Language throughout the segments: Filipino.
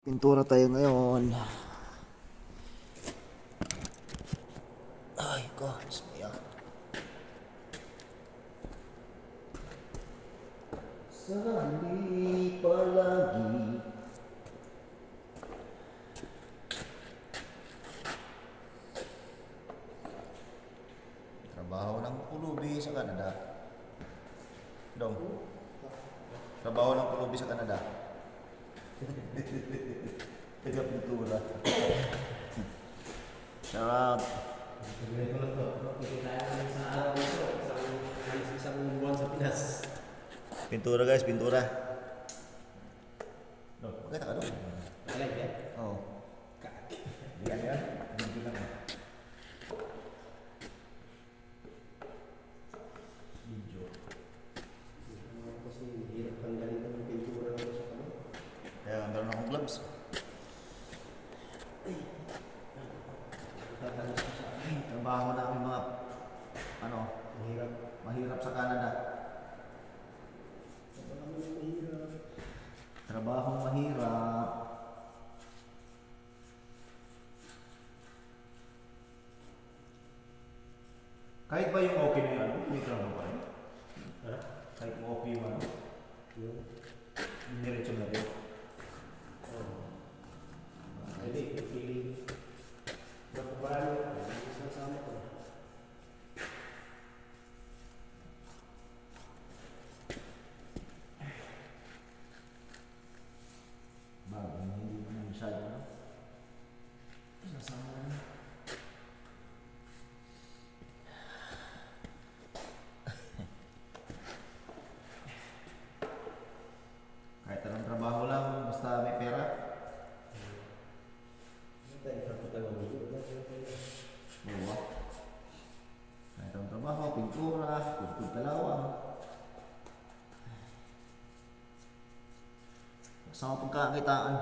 Pintura tayo ngayon. Ay, God, smaya. Sali palagi. Trabaho ng pulubi sa Canada. Dong. Trabaho ng pulubi sa Canada. Taga pintura. Sarap. Isang buwan sa Pinas. Pintura guys, pintura. Magkita ka doon. Alay yan? Oo. Yan yan. Hindi lang. Video. Kasi hirap tanggalin ng pintura ko sa kanya. Kaya meron akong gloves. Tatalas ko sa akin. Trabaho namin mga Mahirap. mahirap sa Canada. Trabahong mahirap. Kahit ba yung okay na yun, may trabaho pa rin? Ha? Kahit mo okay yung Yung? diretso na rin. Hindi, feeling. Nakubahan mo. Isang sama ko. Bago, hindi mo masyado na. Sasama na. Kahit anong trabaho lang, basta may pera. Buwa. Kahit anong trabaho, pintura, tugtog kalawang. Sa mga pagkakakitaan.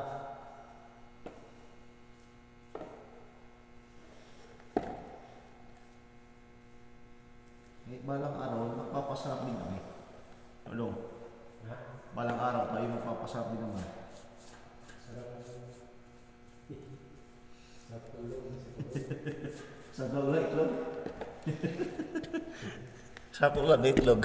Kahit balang araw, magpapasarap din kami. Ano? Ha? Balang araw tayo magpapasarap din naman. Sarap. Sarap tulog. Sa tulog, itlog? Sa tulog, itlog.